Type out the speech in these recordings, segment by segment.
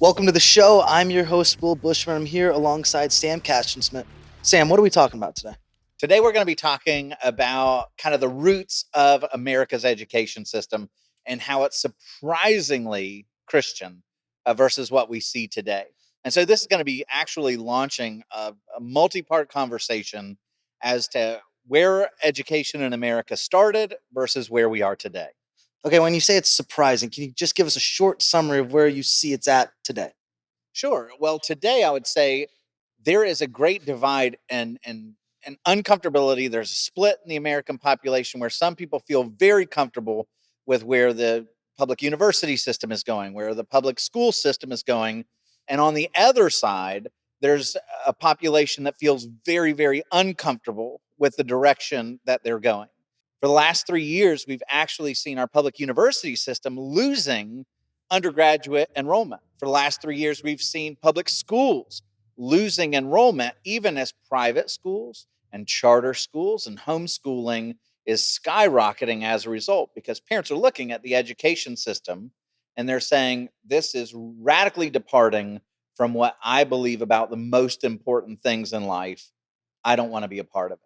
Welcome to the show. I'm your host, Will Bushman. I'm here alongside Sam Cashensmith. Sam, what are we talking about today? Today, we're going to be talking about kind of the roots of America's education system and how it's surprisingly Christian versus what we see today. And so, this is going to be actually launching a multi part conversation as to where education in America started versus where we are today. Okay, when you say it's surprising, can you just give us a short summary of where you see it's at today? Sure. Well, today I would say there is a great divide and uncomfortability. There's a split in the American population where some people feel very comfortable with where the public university system is going, where the public school system is going. And on the other side, there's a population that feels very, very uncomfortable with the direction that they're going. For the last 3 years, we've actually seen our public university system losing undergraduate enrollment. For the last 3 years, we've seen public schools losing enrollment, even as private schools and charter schools and homeschooling is skyrocketing as a result because parents are looking at the education system and they're saying, this is radically departing from what I believe about the most important things in life. I don't want to be a part of it.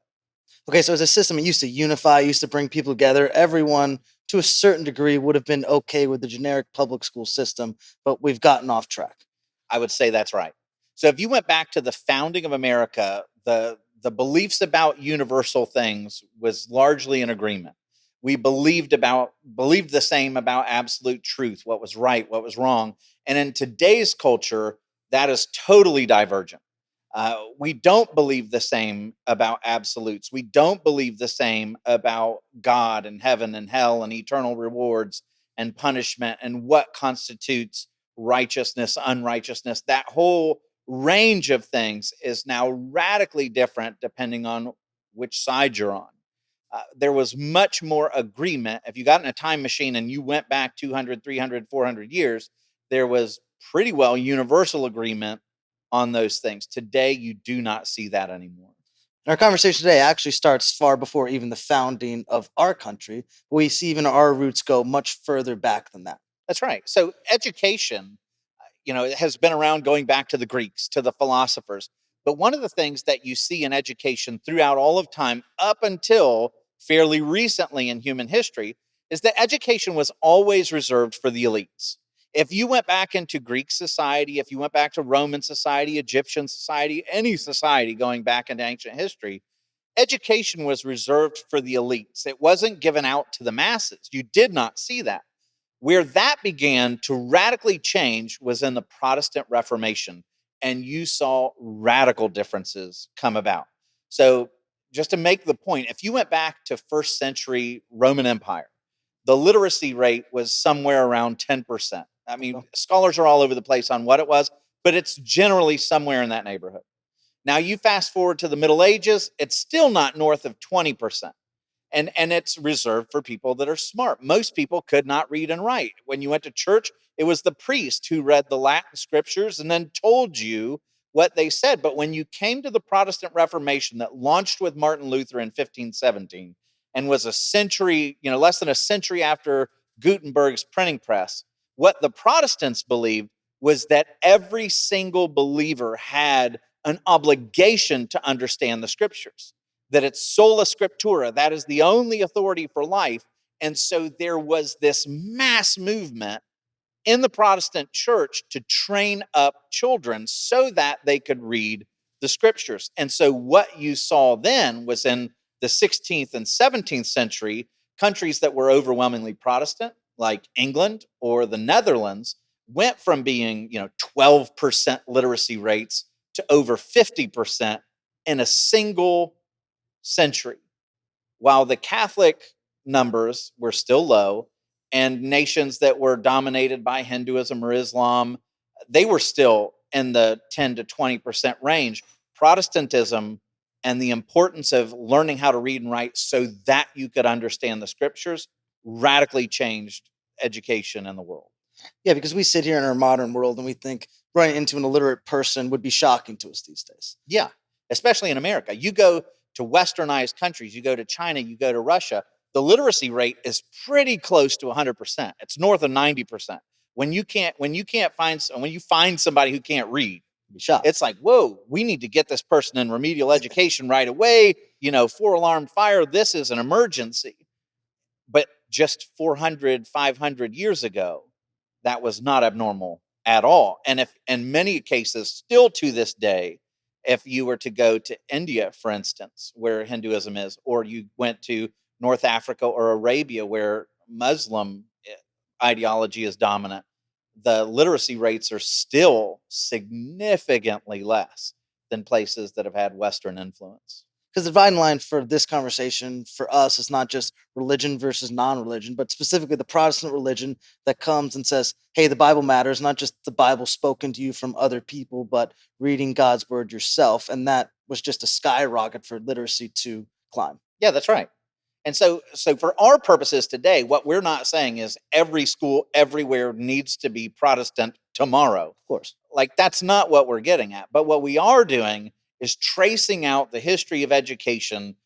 Okay, so as a system, it used to unify, used to bring people together. Everyone, to a certain degree, would have been okay with the generic public school system, but we've gotten off track. I would say that's right. So if you went back to the founding of America, the beliefs about universal things was largely in agreement. We believed the same about absolute truth, what was right, what was wrong. And in today's culture, that is totally divergent. We don't believe the same about absolutes. We don't believe the same about God and heaven and hell and eternal rewards and punishment and what constitutes righteousness, unrighteousness. That whole range of things is now radically different depending on which side you're on. There was much more agreement. If you got in a time machine and you went back 200, 300, 400 years, there was pretty well universal agreement on those things. Today, you do not see that anymore. And our conversation today actually starts far before even the founding of our country. We see even our roots go much further back than that. That's right. So education, it has been around going back to the Greeks, to the philosophers. But one of the things that you see in education throughout all of time, up until fairly recently in human history, is that education was always reserved for the elites. If you went back into Greek society, if you went back to Roman society, Egyptian society, any society going back into ancient history, education was reserved for the elites. It wasn't given out to the masses. You did not see that. Where that began to radically change was in the Protestant Reformation, and you saw radical differences come about. So, just to make the point, if you went back to first century Roman Empire, the literacy rate was somewhere around 10%. I mean, scholars are all over the place on what it was, but it's generally somewhere in that neighborhood. Now, you fast forward to the Middle Ages, it's still not north of 20%. And it's reserved for people that are smart. Most people could not read and write. When you went to church, it was the priest who read the Latin scriptures and then told you what they said. But when you came to the Protestant Reformation that launched with Martin Luther in 1517 and was a century, less than a century after Gutenberg's printing press, what the Protestants believed was that every single believer had an obligation to understand the scriptures, that it's sola scriptura, that is the only authority for life. And so there was this mass movement in the Protestant church to train up children so that they could read the scriptures. And so what you saw then was in the 16th and 17th century, countries that were overwhelmingly Protestant, like England or the Netherlands, went from being, 12% literacy rates to over 50% in a single century, while the Catholic numbers were still low and nations that were dominated by Hinduism or Islam, they were still in the 10 to 20% range. Protestantism and the importance of learning how to read and write so that you could understand the scriptures radically changed education in the world. Yeah, because we sit here in our modern world and we think running into an illiterate person would be shocking to us these days. Yeah, especially in America. You go to westernized countries, you go to China, you go to Russia, the literacy rate is pretty close to 100%. It's north of 90%. When you find somebody who can't read, Be shocked. it's like, whoa, we need to get this person in remedial education right away. 4 alarm fire. This is an emergency. But just 400, 500 years ago, that was not abnormal at all. And if in many cases, still to this day, if you were to go to India, for instance, where Hinduism is, or you went to North Africa or Arabia, where Muslim ideology is dominant, the literacy rates are still significantly less than places that have had Western influence. Because the dividing line for this conversation for us is not just religion versus non-religion, but specifically the Protestant religion that comes and says, hey, the Bible matters, not just the Bible spoken to you from other people, but reading God's word yourself. And that was just a skyrocket for literacy to climb. Yeah, that's right. And so for our purposes today, what we're not saying is every school everywhere needs to be Protestant tomorrow. Of course. Like, that's not what we're getting at. But what we are doing is tracing out the history of education,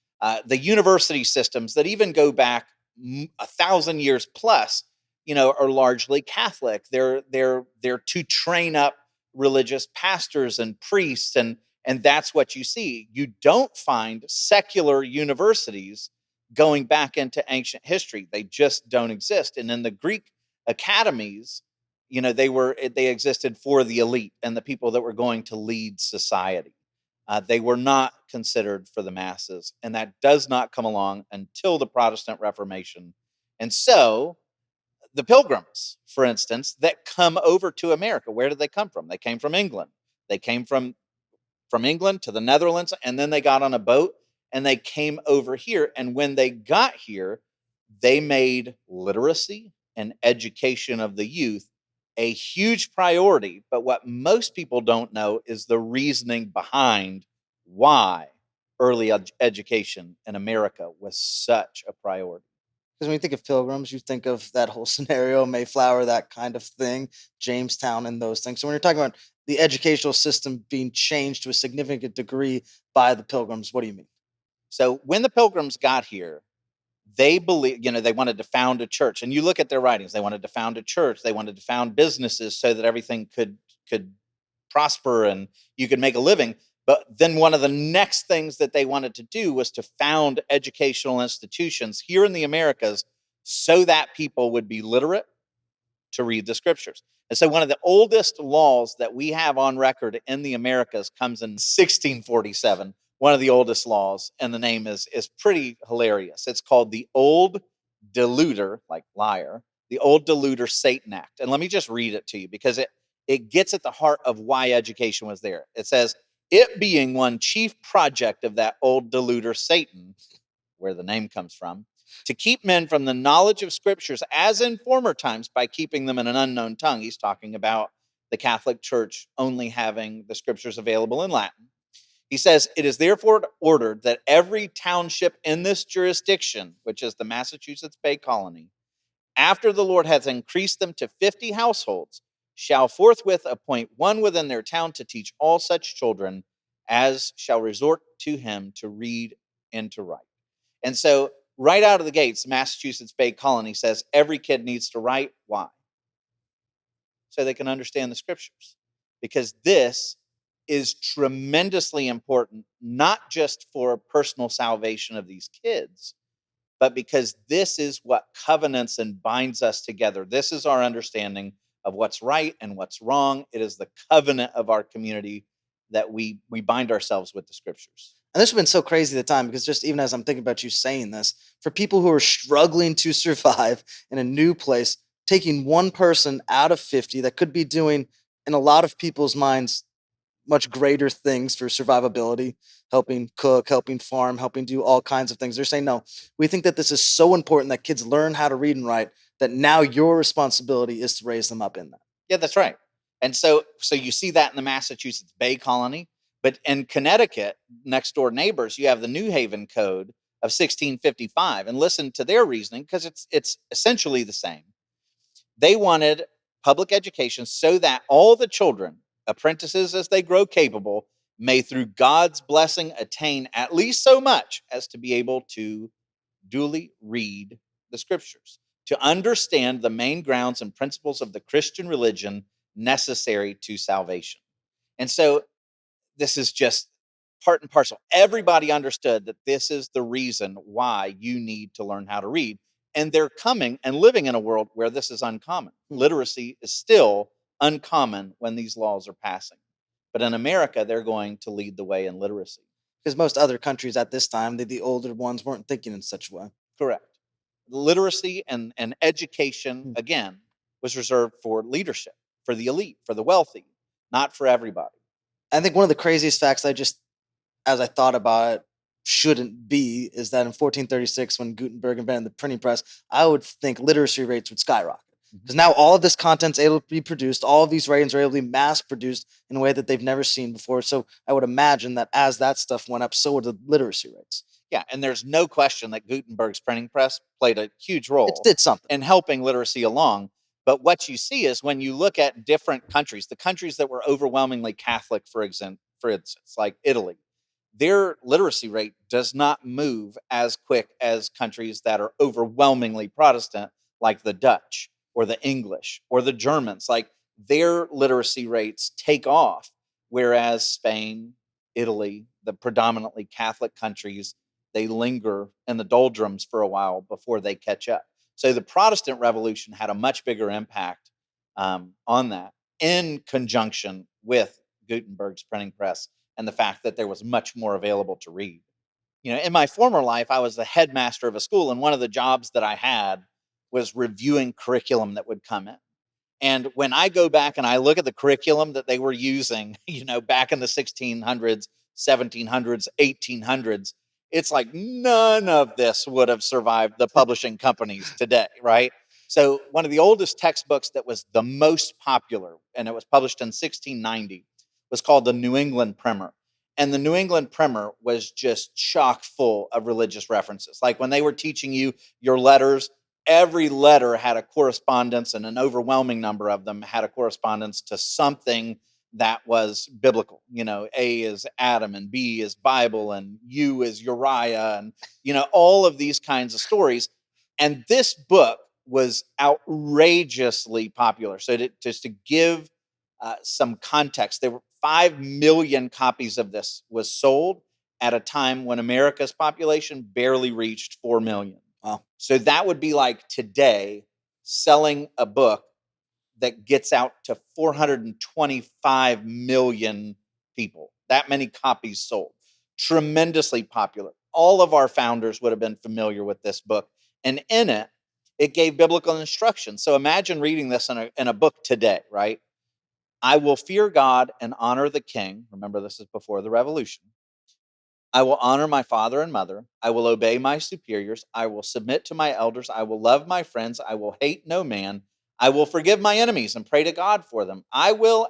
the university systems that even go back 1,000 years plus, are largely Catholic. They're to train up religious pastors and priests, and that's what you see. You don't find secular universities going back into ancient history. They just don't exist. And in the Greek academies, they existed for the elite and the people that were going to lead society. They were not considered for the masses, and that does not come along until the Protestant Reformation. And so the Pilgrims, for instance, that come over to America, where did they come from? They came from England. They came from England to the Netherlands, and then they got on a boat and they came over here. And when they got here, they made literacy and education of the youth a huge priority. But what most people don't know is the reasoning behind why early education in America was such a priority. Because when you think of pilgrims, you think of that whole scenario, Mayflower, that kind of thing, Jamestown, and those things. So when you're talking about the educational system being changed to a significant degree by the pilgrims, what do you mean? So when the Pilgrims got here, they wanted to found a church. And you look at their writings, they wanted to found a church, they wanted to found businesses so that everything could prosper and you could make a living. But then one of the next things that they wanted to do was to found educational institutions here in the Americas so that people would be literate to read the scriptures. And so one of the oldest laws that we have on record in the Americas comes in 1647, one of the oldest laws, and the name is pretty hilarious. It's called the Old Deluder, like liar, the Old Deluder Satan Act. And let me just read it to you because it gets at the heart of why education was there. It says, it being one chief project of that old deluder Satan, where the name comes from, to keep men from the knowledge of scriptures as in former times by keeping them in an unknown tongue. He's talking about the Catholic Church only having the scriptures available in Latin. He says, it is therefore ordered that every township in this jurisdiction, which is the Massachusetts Bay Colony, after the Lord hath increased them to 50 households, shall forthwith appoint one within their town to teach all such children as shall resort to him to read and to write. And so right out of the gates, Massachusetts Bay Colony says every kid needs to write. Why? So they can understand the scriptures. Because this is tremendously important, not just for personal salvation of these kids, but because this is what covenants and binds us together. This is our understanding of what's right and what's wrong. It is the covenant of our community that we bind ourselves with the scriptures. And this has been so crazy at the time because just even as I'm thinking about you saying this, for people who are struggling to survive in a new place, taking one person out of 50 that could be doing, in a lot of people's minds, much greater things for survivability, helping cook, helping farm, helping do all kinds of things. They're saying, no, we think that this is so important that kids learn how to read and write that now your responsibility is to raise them up in that. Yeah, that's right. And so you see that in the Massachusetts Bay Colony, but in Connecticut, next door neighbors, you have the New Haven Code of 1655, and listen to their reasoning because it's essentially the same. They wanted public education so that all the children, apprentices as they grow capable, may through God's blessing attain at least so much as to be able to duly read the scriptures, to understand the main grounds and principles of the Christian religion necessary to salvation. And so this is just part and parcel. Everybody understood that this is the reason why you need to learn how to read. And they're coming and living in a world where this is uncommon. Hmm. Literacy is still uncommon when these laws are passing. But in America, they're going to lead the way in literacy. Because most other countries at this time, the older ones weren't thinking in such a way. Correct. Literacy and education, Hmm. again, was reserved for leadership, for the elite, for the wealthy, not for everybody. I think one of the craziest facts I just, as I thought about it, shouldn't be is that in 1436, when Gutenberg invented the printing press, I would think literacy rates would skyrocket. Because now all of this content's able to be produced, all of these writings are able to be mass produced in a way that they've never seen before. So I would imagine that as that stuff went up, so would the literacy rates. Yeah, and there's no question that Gutenberg's printing press played a huge It role did something. in helping literacy along. But what you see is when you look at different countries, the countries that were overwhelmingly Catholic, for instance, like Italy, their literacy rate does not move as quick as countries that are overwhelmingly Protestant, like the Dutch or the English or the Germans. Like their literacy rates take off, whereas Spain, Italy, the predominantly Catholic countries, they linger in the doldrums for a while before they catch up. So the Protestant Revolution had a much bigger impact on that, in conjunction with Gutenberg's printing press and the fact that there was much more available to read. You know, in my former life, I was the headmaster of a school, and one of the jobs that I had was reviewing curriculum that would come in. And when I go back and I look at the curriculum that they were using, back in the 1600s, 1700s, 1800s, it's like none of this would have survived the publishing companies today, right? So, one of the oldest textbooks that was the most popular, and it was published in 1690, was called the New England Primer. And the New England Primer was just chock full of religious references. Like when they were teaching you your letters, every letter had a correspondence, and an overwhelming number of them had a correspondence to something that was biblical. A is Adam, and B is Bible, and U is Uriah, and all of these kinds of stories. And this book was outrageously popular. So just to give some context, there were 5 million copies of this was sold at a time when America's population barely reached 4 million. Wow. So that would be like today selling a book that gets out to 425 million people. That many copies sold. Tremendously popular. All of our founders would have been familiar with this book. And in it, it gave biblical instruction. So imagine reading this in a book today, right? I will fear God and honor the king. Remember, this is before the revolution. I will honor my father and mother. I will obey my superiors. I will submit to my elders. I will love my friends. I will hate no man. I will forgive my enemies and pray to God for them. I will,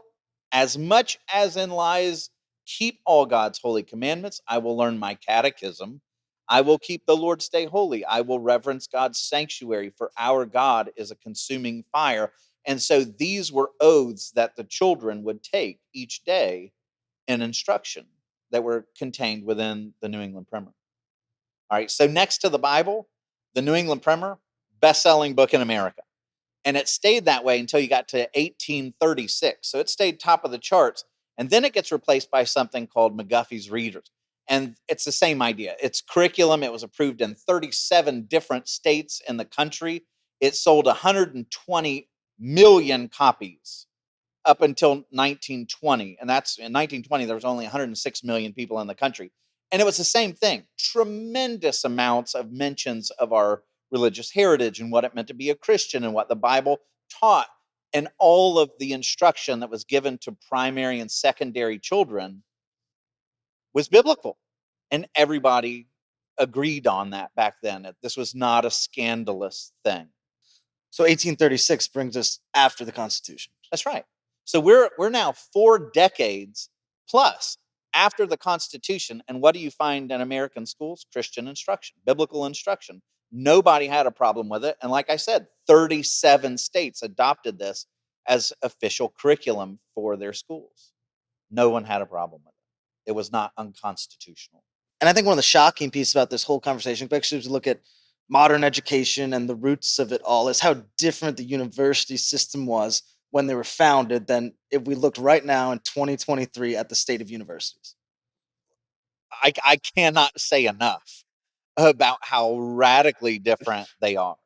as much as in lies, keep all God's holy commandments. I will learn my catechism. I will keep the Lord's day holy. I will reverence God's sanctuary, for our God is a consuming fire. And so these were oaths that the children would take each day in instruction that were contained within the New England Primer. All right, so next to the Bible, the New England Primer, best-selling book in America. And it stayed that way until you got to 1836. So it stayed top of the charts. And then it gets replaced by something called McGuffey's Readers. And it's the same idea. It's curriculum. It was approved in 37 different states in the country. It sold 120 million copies up until 1920. And that's in 1920, there was only 106 million people in the country. And it was the same thing. Tremendous amounts of mentions of our religious heritage and what it meant to be a Christian and what the Bible taught. And all of the instruction that was given to primary and secondary children was biblical. And everybody agreed on that back then. This was not a scandalous thing. So 1836 brings us after the Constitution. That's right. So we're now 4 decades plus after the Constitution, and what do you find in American schools? Christian instruction, biblical instruction. Nobody had a problem with it, and like I said, 37 states adopted this as official curriculum for their schools. No one had a problem with it. It was not unconstitutional. And I think one of the shocking pieces about this whole conversation, especially as we look at modern education and the roots of it all is how different the university system was when they were founded than if we looked right now in 2023 at the state of universities. I cannot say enough about how radically different they are.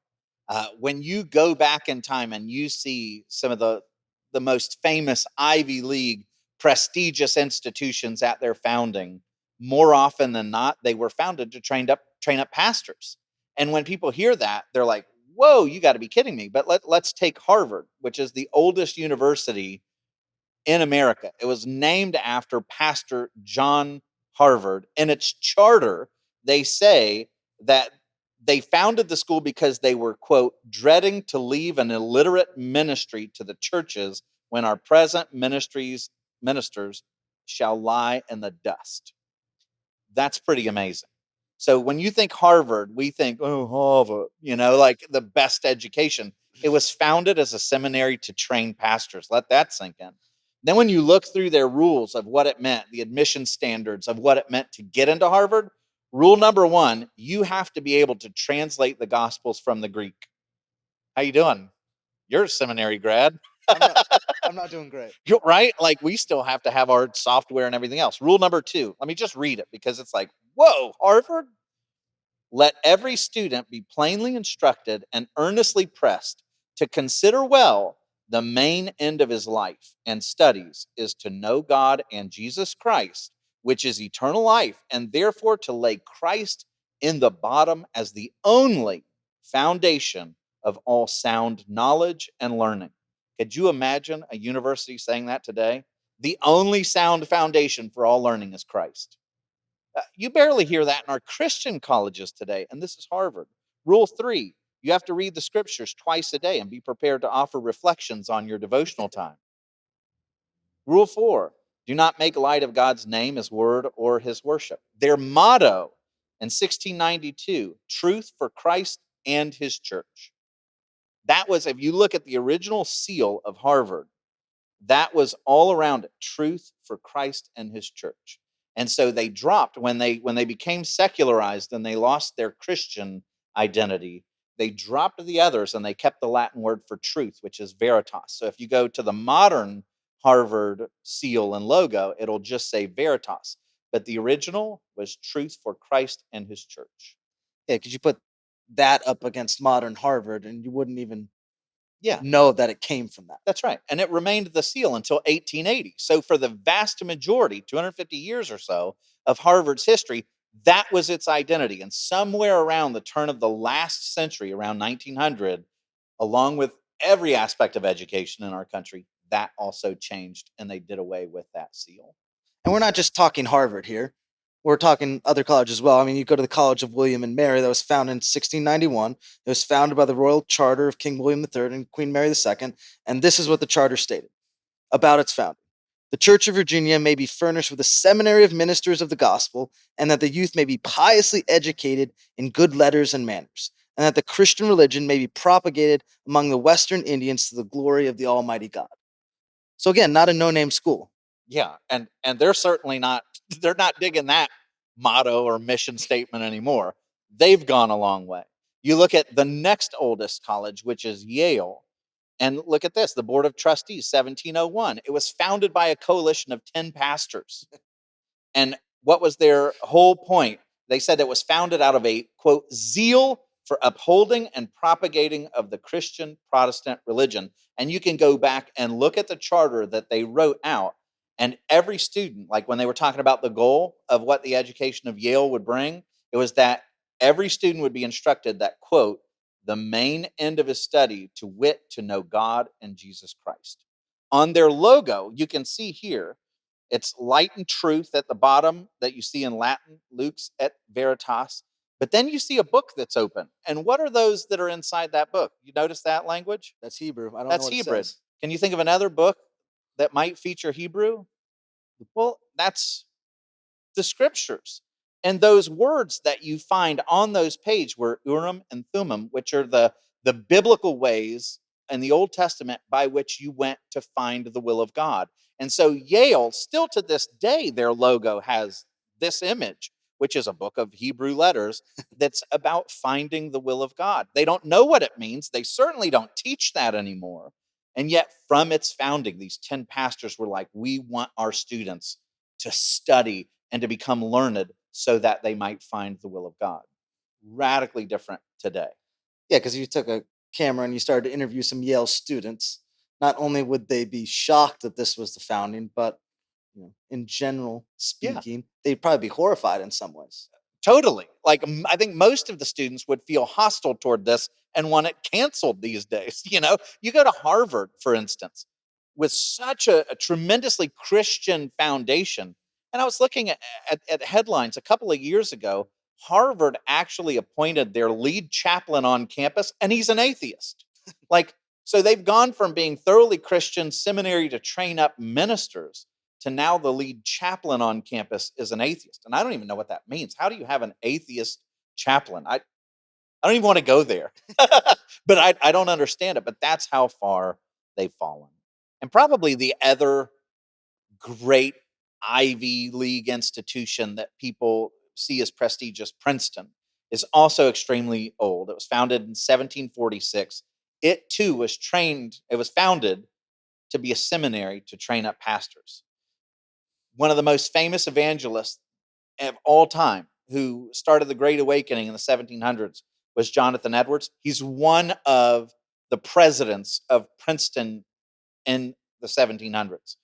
When you go back in time and you see some of the most famous Ivy League prestigious institutions at their founding, more often than not, they were founded to train up pastors. And when people hear that, they're like, "Whoa, you got to be kidding me!" But let's take Harvard, which is the oldest university in America. It was named after Pastor John Harvard. In its charter, they say that they founded the school because they were, quote, dreading to leave an illiterate ministry to the churches when our present ministers shall lie in the dust. That's pretty amazing. So when you think Harvard, we think, oh, Harvard, like the best education. It was founded as a seminary to train pastors. Let that sink in. Then when you look through their rules of what it meant, the admission standards of what it meant to get into Harvard, rule number one, you have to be able to translate the gospels from the Greek. How you doing? You're a seminary grad. I'm not. I'm not doing great. Right? Like we still have to have our software and everything else. Rule number two, let me just read it because it's like, whoa, Harvard? Let every student be plainly instructed and earnestly pressed to consider well the main end of his life and studies is to know God and Jesus Christ, which is eternal life, and therefore to lay Christ in the bottom as the only foundation of all sound knowledge and learning. Could you imagine a university saying that today? The only sound foundation for all learning is Christ. You barely hear that in our Christian colleges today, and this is Harvard. Rule three, you have to read the scriptures twice a day and be prepared to offer reflections on your devotional time. Rule four, do not make light of God's name, his word, or his worship. Their motto in 1692, truth for Christ and his church. That was, if you look at the original seal of Harvard, that was all around it, truth for Christ and his church. And so they dropped when they became secularized and they lost their Christian identity, they dropped the others and they kept the Latin word for truth, which is veritas. So if you go to the modern Harvard seal and logo, it'll just say veritas, but the original was truth for Christ and his church. Yeah, because you put that up against modern Harvard, and you wouldn't even Yeah, know that it came from that. that's right. And it remained the seal until 1880. So, for the vast majority, 250 years or so of Harvard's history, that was its identity. And somewhere around the turn of the last century, around 1900, along with every aspect of education in our country, that also changed and they did away with that seal. And we're not just talking Harvard here. We're talking other colleges as well. I mean, you go to the College of William and Mary that was founded in 1691. It was founded by the royal charter of King William III and Queen Mary II. And this is what the charter stated about its founding. The Church of Virginia may be furnished with a seminary of ministers of the gospel, and that the youth may be piously educated in good letters and manners, and that the Christian religion may be propagated among the Western Indians to the glory of the Almighty God. So again, not a no-name school. Yeah, and they're certainly not they're not digging that motto or mission statement anymore. They've gone a long way. You look at the next oldest college, which is Yale, and look at this, the Board of Trustees, 1701. It was founded by a coalition of 10 pastors. And what was their whole point? They said it was founded out of a, quote, zeal for upholding and propagating of the Christian Protestant religion. And you can go back and look at the charter that they wrote out. And every student, like when they were talking about the goal of what the education of Yale would bring, it was that every student would be instructed that, quote, the main end of his study, to wit, to know God and Jesus Christ. On their logo, you can see here, it's light and truth at the bottom that you see in Latin, Lux et Veritas. But then you see a book that's open. And what are those that are inside that book? You notice that language? That's Hebrew. I don't know That's what it Hebrew. says. Can you think of another book that might feature Hebrew? Well, that's the scriptures. And those words that you find on those pages were Urim and Thummim, which are the biblical ways in the Old Testament by which you went to find the will of God. And so Yale, still to this day, their logo has this image, which is a book of Hebrew letters that's about finding the will of God. They don't know what it means. They certainly don't teach that anymore. And yet, from its founding, these 10 pastors were like, we want our students to study and to become learned so that they might find the will of God. Radically different today. Yeah, because you took a camera and you started to interview some Yale students. Not only would they be shocked that this was the founding, but in general Yeah. speaking, they'd probably be horrified in some ways. Totally. Like, I think most of the students would feel hostile toward this and want it canceled these days. You go to Harvard, for instance, with such a tremendously Christian foundation. And I was looking at headlines a couple of years ago. Harvard actually appointed their lead chaplain on campus, and he's an atheist. Like, so they've gone from being thoroughly Christian seminary to train up ministers to now the lead chaplain on campus is an atheist. And I don't even know what that means. How do you have an atheist chaplain? I don't even want to go there, but I don't understand it. But that's how far they've fallen. And probably the other great Ivy League institution that people see as prestigious, Princeton, is also extremely old. It was founded in 1746. It too it was founded to be a seminary to train up pastors. One of the most famous evangelists of all time who started the Great Awakening in the 1700s was Jonathan Edwards. He's one of the presidents of Princeton in the 1700s.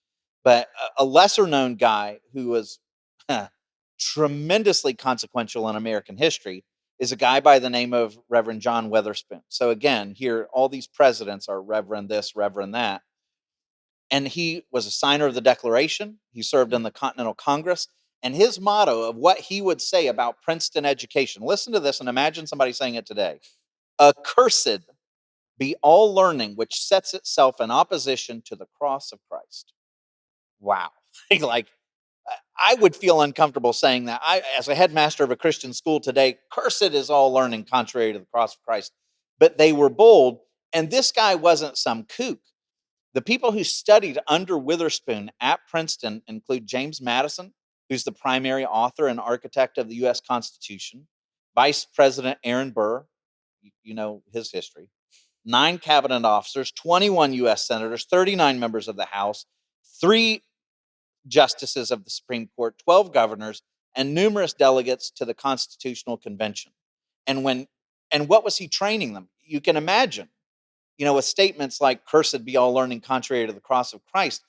But a lesser known guy who was tremendously consequential in American history is a guy by the name of Reverend John Witherspoon. So again, here all these presidents are Reverend this, Reverend that. And he was a signer of the Declaration. He served in the Continental Congress. And his motto of what he would say about Princeton education, listen to this and imagine somebody saying it today. Accursed be all learning which sets itself in opposition to the cross of Christ. Wow. Like, I would feel uncomfortable saying that. As a headmaster of a Christian school today, cursed is all learning contrary to the cross of Christ. But they were bold. And this guy wasn't some kook. The people who studied under Witherspoon at Princeton include James Madison, who's the primary author and architect of the U.S. Constitution, Vice President Aaron Burr, you know his history, 9 cabinet officers, 21 U.S. senators, 39 members of the House, 3 justices of the Supreme Court, 12 governors, and numerous delegates to the Constitutional Convention. And what was he training them? You can imagine, with statements like cursed be all learning contrary to the cross of Christ.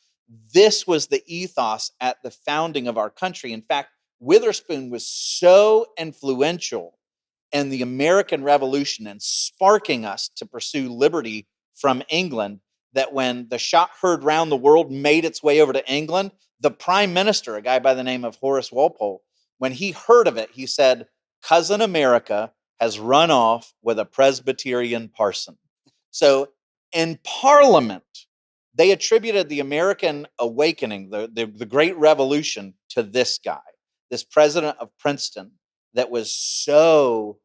This was the ethos at the founding of our country. In fact, Witherspoon was so influential in the American Revolution and sparking us to pursue liberty from England that when the shot heard round the world made its way over to England, the prime minister, a guy by the name of Horace Walpole, when he heard of it, he said, "Cousin America has run off with a Presbyterian parson." So in Parliament, they attributed the American awakening, the Great Revolution, to this guy, this president of Princeton that was so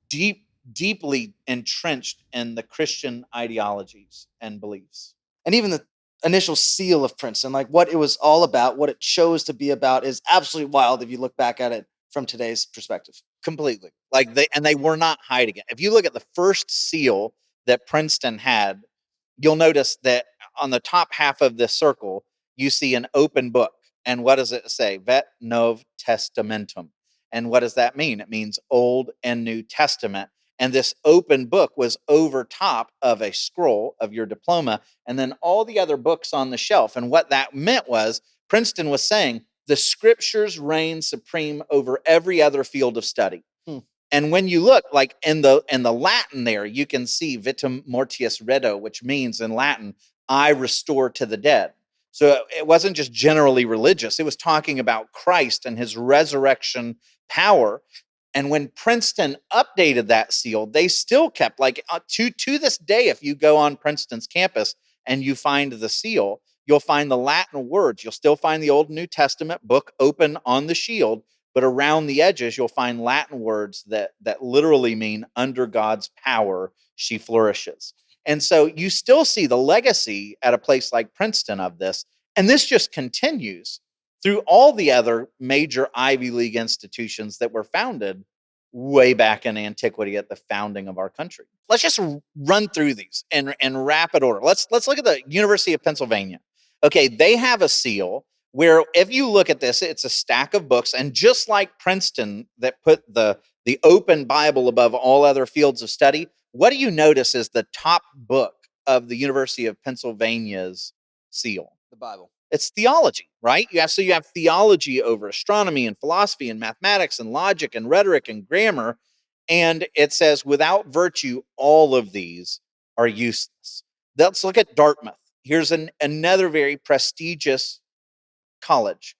deeply entrenched in the Christian ideologies and beliefs. And even the initial seal of Princeton, like what it was all about, what it chose to be about, is absolutely wild if you look back at it from today's perspective. Completely. Like they were not hiding it. If you look at the first seal that Princeton had, you'll notice that on the top half of this circle, you see an open book. And what does it say? Vet Nov Testamentum. And what does that mean? It means Old and New Testament. And this open book was over top of a scroll of your diploma, and then all the other books on the shelf. And what that meant was Princeton was saying the scriptures reign supreme over every other field of study. And when you look, like in the Latin there, you can see vitam mortius redo, which means in Latin, I restore to the dead. So it wasn't just generally religious. It was talking about Christ and his resurrection power. And when Princeton updated that seal, they still kept, like, to this day, if you go on Princeton's campus and you find the seal, you'll find the Latin words. You'll still find the Old and New Testament book open on the shield, but around the edges, you'll find Latin words that literally mean under God's power, she flourishes. And so you still see the legacy at a place like Princeton of this. And this just continues through all the other major Ivy League institutions that were founded way back in antiquity at the founding of our country. Let's just run through these in rapid order. Let's look at the University of Pennsylvania. Okay, they have a seal where if you look at this, it's a stack of books, and just like Princeton that put the open Bible above all other fields of study, what do you notice is the top book of the University of Pennsylvania's seal? The Bible. It's theology, right? You have theology over astronomy and philosophy and mathematics and logic and rhetoric and grammar. And it says, without virtue, all of these are useless. Let's look at Dartmouth. Here's another very prestigious college.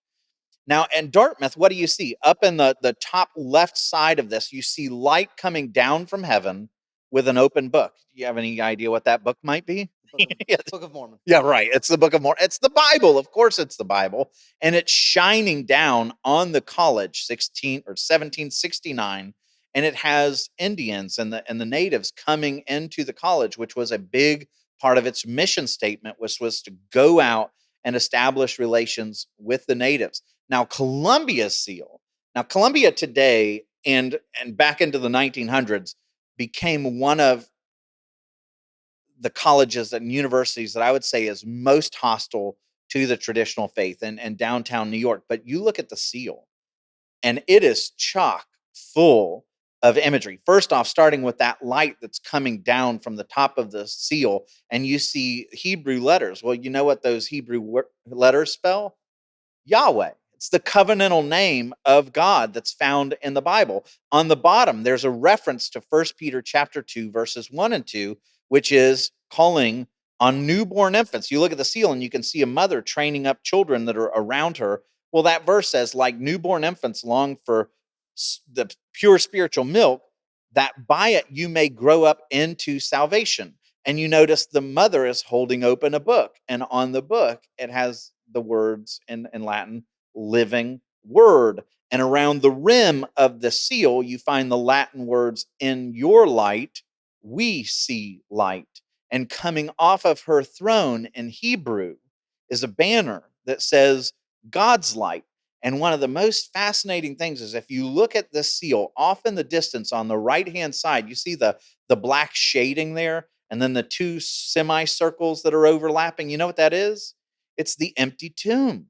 Now, in Dartmouth, what do you see? Up in the top left side of this, you see light coming down from heaven with an open book. Do you have any idea what that book might be? Book of Mormon. Yeah, right. It's the Book of Mormon. It's the Bible. Of course, it's the Bible. And it's shining down on the college 1769. And it has Indians and the natives coming into the college, which was a big part of its mission statement, which was to go out and establish relations with the natives. Now, Columbia's seal. Now, Columbia today and back into the 1900s became one of the colleges and universities that I would say is most hostile to the traditional faith and downtown New York. But you look at the seal, and it is chock full of imagery. First off, starting with that light that's coming down from the top of the seal, and you see Hebrew letters. Well, you know what those Hebrew letters spell? Yahweh. It's the covenantal name of God that's found in the Bible. On the bottom, there's a reference to 1 Peter chapter 2, verses 1 and 2, which is calling on newborn infants. You look at the seal and you can see a mother training up children that are around her. Well, that verse says, like newborn infants long for the pure spiritual milk, that by it you may grow up into salvation. And you notice the mother is holding open a book, and on the book, it has the words in Latin, living word. And around the rim of the seal, you find the Latin words, in your light, we see light. And coming off of her throne in Hebrew is a banner that says God's light. And one of the most fascinating things is if you look at the seal off in the distance on the right-hand side, you see the black shading there, and then the two semicircles that are overlapping. You know what that is? It's the empty tomb.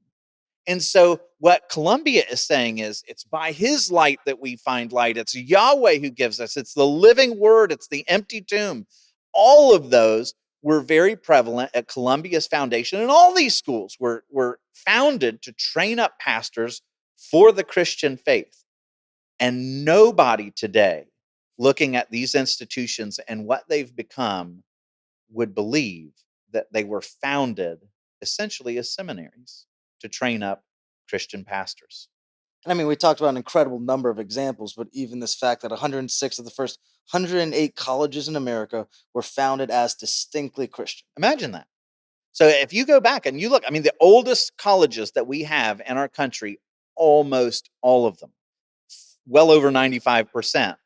And so what Columbia is saying is it's by his light that we find light. It's Yahweh who gives us. It's the living word. It's the empty tomb. All of those were very prevalent at Columbia's foundation. And all these schools were founded to train up pastors for the Christian faith. And nobody today looking at these institutions and what they've become would believe that they were founded essentially as seminaries to train up Christian pastors. And I mean, we talked about an incredible number of examples, but even this fact that 106 of the first 108 colleges in America were founded as distinctly Christian. Imagine that. So if you go back and you look, I mean, the oldest colleges that we have in our country, almost all of them, well over 95%,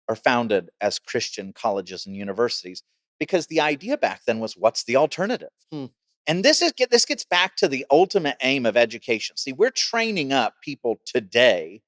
are founded as Christian colleges and universities, because the idea back then was, what's the alternative? And this gets back to the ultimate aim of education. See, we're training up people today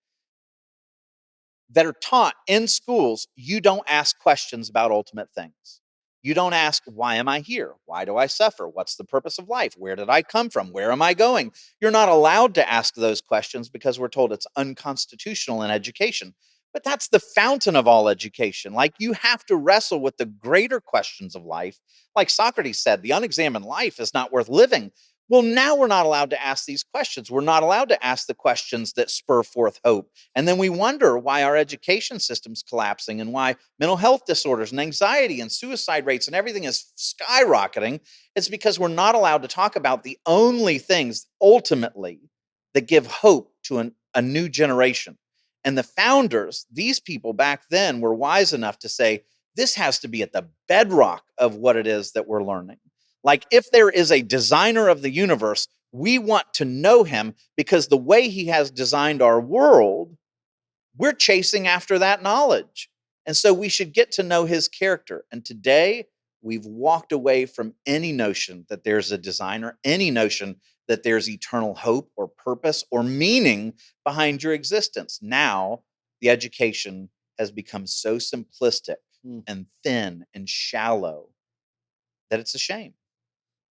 that are taught in schools, you don't ask questions about ultimate things. You don't ask, why am I here? Why do I suffer? What's the purpose of life? Where did I come from? Where am I going? You're not allowed to ask those questions because we're told it's unconstitutional in education. But that's the fountain of all education. Like, you have to wrestle with the greater questions of life. Like Socrates said, the unexamined life is not worth living. Well, now we're not allowed to ask these questions. We're not allowed to ask the questions that spur forth hope. And then we wonder why our education system's collapsing and why mental health disorders and anxiety and suicide rates and everything is skyrocketing. It's because we're not allowed to talk about the only things ultimately that give hope to a new generation. And the founders, these people back then, were wise enough to say, this has to be at the bedrock of what it is that we're learning. Like, if there is a designer of the universe, we want to know him, because the way he has designed our world, we're chasing after that knowledge. And so we should get to know his character. And today, we've walked away from any notion that there's a design or any notion that there's eternal hope or purpose or meaning behind your existence. Now, the education has become so simplistic Mm. and thin and shallow that it's a shame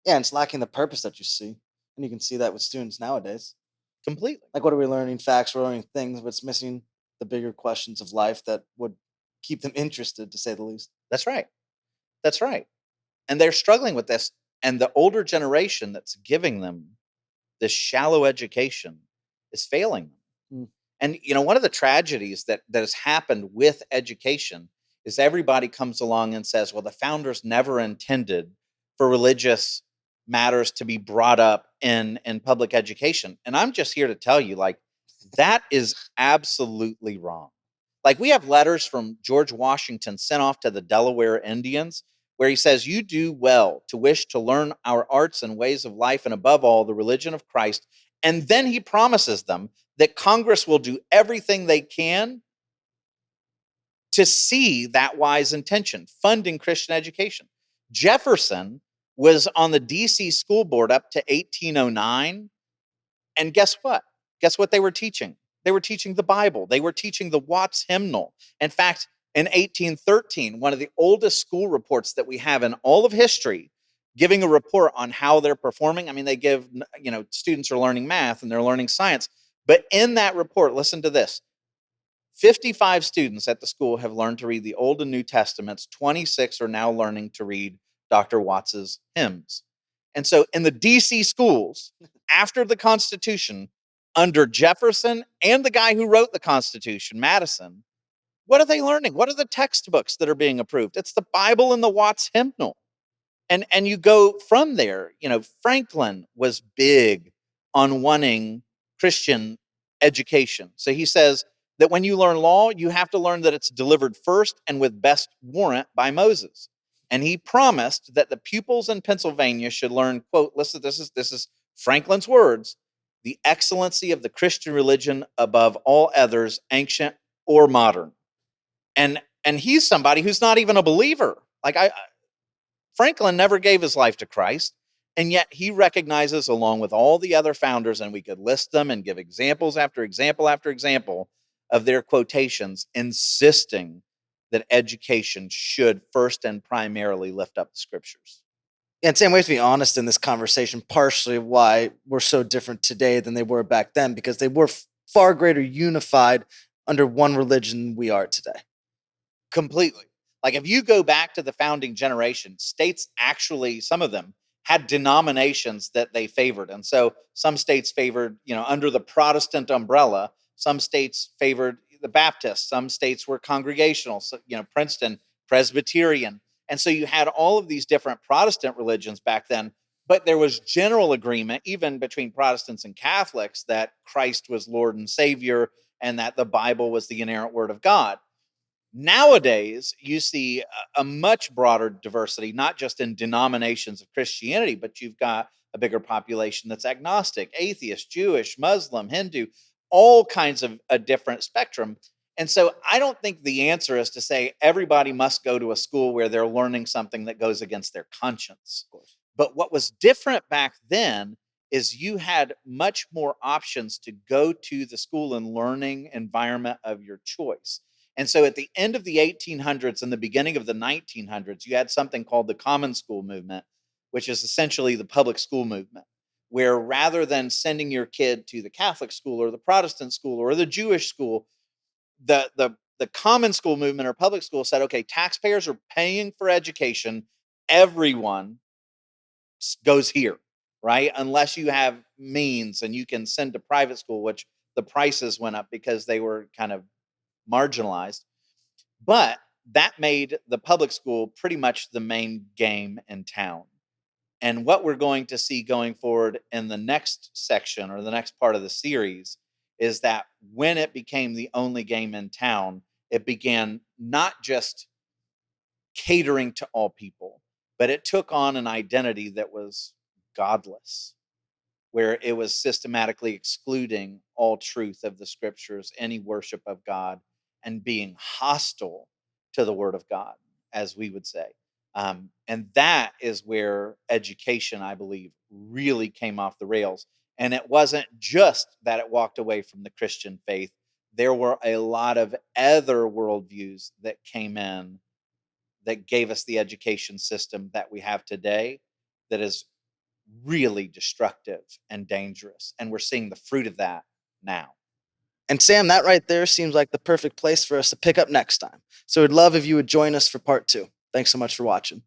Yeah, and it's lacking the purpose that you see. And you can see that with students nowadays. completely. Like, what are we learning? Facts, we're learning things, but it's missing the bigger questions of life that would keep them interested, to say the least. That's right. That's right. And they're struggling with this. And the older generation that's giving them this shallow education is failing them. Mm. And one of the tragedies that has happened with education is everybody comes along and says, well, the founders never intended for religious matters to be brought up in public education. And I'm just here to tell you, like, that is absolutely wrong. Like, we have letters from George Washington sent off to the Delaware Indians where he says, you do well to wish to learn our arts and ways of life, and above all, the religion of Christ. And then he promises them that Congress will do everything they can to see that wise intention, funding Christian education. Jefferson was on the DC school board up to 1809. And guess what? Guess what they were teaching? They were teaching the Bible. They were teaching the Watts hymnal. In fact, in 1813, one of the oldest school reports that we have in all of history, giving a report on how they're performing. I mean, they give, students are learning math and they're learning science. But in that report, listen to this: 55 students at the school have learned to read the Old and New Testaments. 26 are now learning to read Dr. Watts's hymns. And so in the DC schools, after the Constitution, under Jefferson and the guy who wrote the Constitution, Madison, what are they learning? What are the textbooks that are being approved? It's the Bible and the Watts hymnal. And you go from there. Franklin was big on wanting Christian education. So he says that when you learn law, you have to learn that it's delivered first and with best warrant by Moses. And he promised that the pupils in Pennsylvania should learn, quote, listen, this is Franklin's words, the excellency of the Christian religion above all others, ancient or modern. And he's somebody who's not even a believer. Like, Franklin never gave his life to Christ, and yet he recognizes, along with all the other founders, and we could list them and give examples after example after example of their quotations, insisting that education should first and primarily lift up the scriptures. Yeah, and same way, to be honest, in this conversation, partially why we're so different today than they were back then, because they were far greater unified under one religion than we are today. Completely. Like, if you go back to the founding generation, states actually, some of them had denominations that they favored. And so some states favored, under the Protestant umbrella, some states favored the Baptists, some states were congregational, so, Princeton, Presbyterian. And so you had all of these different Protestant religions back then, but there was general agreement, even between Protestants and Catholics, that Christ was Lord and Savior and that the Bible was the inerrant word of God. Nowadays, you see a much broader diversity, not just in denominations of Christianity, but you've got a bigger population that's agnostic, atheist, Jewish, Muslim, Hindu, all kinds of a different spectrum. And so I don't think the answer is to say everybody must go to a school where they're learning something that goes against their conscience. But what was different back then is you had much more options to go to the school and learning environment of your choice. And so at the end of the 1800s and the beginning of the 1900s, you had something called the Common School Movement, which is essentially the public school movement, where rather than sending your kid to the Catholic school or the Protestant school or the Jewish school, the Common School Movement or public school said, okay, taxpayers are paying for education. Everyone goes here, right? Unless you have means and you can send to private school, which the prices went up because they were kind of marginalized. But that made the public school pretty much the main game in town. And what we're going to see going forward in the next section or the next part of the series is that when it became the only game in town, it began not just catering to all people, but it took on an identity that was godless, where it was systematically excluding all truth of the scriptures, any worship of God, and being hostile to the word of God, as we would say. And that is where education, I believe, really came off the rails. And it wasn't just that it walked away from the Christian faith, there were a lot of other worldviews that came in that gave us the education system that we have today that is really destructive and dangerous. And we're seeing the fruit of that now. And Sam, that right there seems like the perfect place for us to pick up next time. So we'd love if you would join us for part two. Thanks so much for watching.